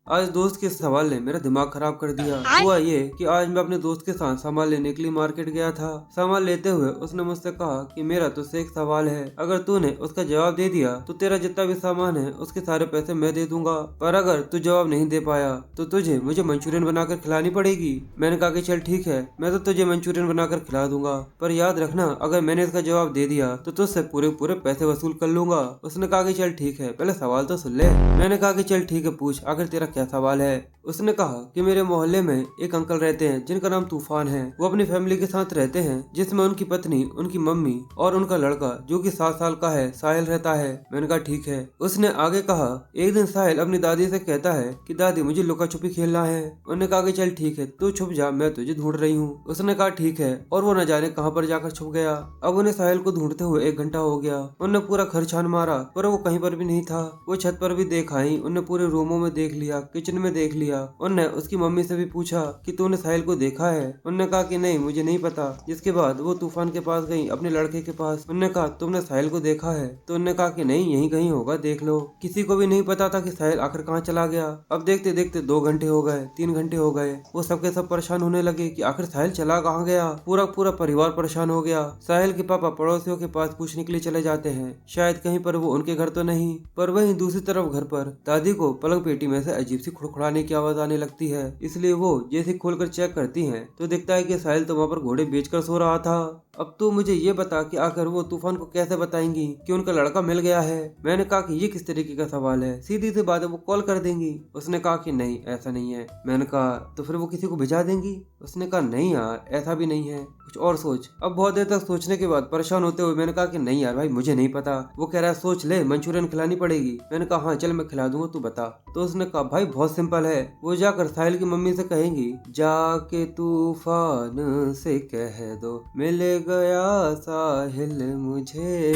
आज दोस्त के सवाल ने मेरा दिमाग खराब कर दिया। हुआ ये कि आज मैं अपने दोस्त के साथ सामान लेने के लिए मार्केट गया था। सामान लेते हुए उसने मुझसे कहा कि मेरा तुझसे एक सवाल है, अगर तूने उसका जवाब दे दिया तो तेरा जितना भी सामान है उसके सारे पैसे मैं दे दूंगा, पर अगर तू जवाब नहीं दे पाया तो तुझे मुझे मंचूरियन बनाकर खिलानी पड़ेगी। मैंने कहा कि चल ठीक है, मैं तो तुझे मंचूरियन बनाकर खिला दूंगा, पर याद रखना अगर मैंने इसका जवाब दे दिया तो तुझसे पूरे पूरे पैसे वसूल कर लूंगा। उसने कहा कि चल ठीक है, पहले सवाल तो सुन ले। मैंने कहा कि चल ठीक है, पूछ आखिर तेरा क्या सवाल है। उसने कहा कि मेरे मोहल्ले में एक अंकल रहते हैं जिनका नाम तूफान है। वो अपनी फैमिली के साथ रहते हैं, जिसमें उनकी पत्नी, उनकी मम्मी और उनका लड़का जो कि 7 साल का है, साहिल रहता है। मैंने कहा ठीक है। उसने आगे कहा, एक दिन साहिल अपनी दादी से कहता है कि दादी मुझे लुका छुपी खेलना है। उन्होंने कहा कि चल ठीक है, तू छुप जा, मैं तुझे ढूंढ रही हूँ। उसने कहा ठीक है, और वो न जाने कहाँ पर जाकर छुप गया। अब उन्हें साहिल को ढूंढते हुए 1 घंटा हो गया। उन्होंने पूरा घर छान मारा पर वो कहीं पर भी नहीं था। वो छत पर भी देख आई, उन्होंने पूरे रूमों में देख लिया, किचन में देख लिया। उन्होंने उसकी मम्मी से भी पूछा कि तूने साहिल को देखा है। उन्होंने कहा कि नहीं, मुझे नहीं पता। जिसके बाद वो तूफान के पास गई, अपने लड़के के पास। उन्होंने कहा तुमने साहिल को देखा है? तो उन्होंने कहा कि नहीं, यहीं कहीं होगा, देख लो। किसी को भी नहीं पता था कि साहिल आखिर कहाँ चला गया। अब देखते देखते 2 घंटे हो गए, 3 घंटे हो गए। वो सबके सब परेशान होने लगे कि आखिर साहिल चला कहाँ गया। पूरा पूरा परिवार परेशान हो गया। साहिल के पापा पड़ोसियों के पास पूछने के लिए चले जाते हैं, शायद कहीं पर वो उनके घर तो नहीं। पर वहीं दूसरी तरफ घर पर दादी को पलंग पेटी में से अजीब सी खुड़खुड़ाने की आवाज आने लगती है। इसलिए वो जैसे खोलकर चेक करती हैं तो दिखता है कि साहिल तो वहाँ पर घोड़े बेचकर सो रहा था। अब तो मुझे ये बता कि आखिर वो तूफान को कैसे बताएंगी कि उनका लड़का मिल गया है। मैंने कहा कि ये किस तरीके का सवाल है, सीधी सी बात है, वो कॉल कर देंगी। उसने कहा कि नहीं, ऐसा नहीं है। मैंने कहा तो फिर वो किसी को भिजा देंगी। उसने कहा नहीं यार, ऐसा भी नहीं है, कुछ और सोच। अब बहुत देर तक सोचने के बाद परेशान होते हुए मैंने कहा कि नहीं यार भाई, मुझे नहीं पता। वो कह रहा है सोच ले, मंचूरियन खिलानी पड़ेगी। मैंने कहा हाँ चल, मैं खिला दूंगा, तू बता। तो उसने कहा भाई बहुत सिंपल है, वो जाकर साहिल की मम्मी से कहेंगी, जाके तूफान से कह दो मिल गया साहिल मुझे।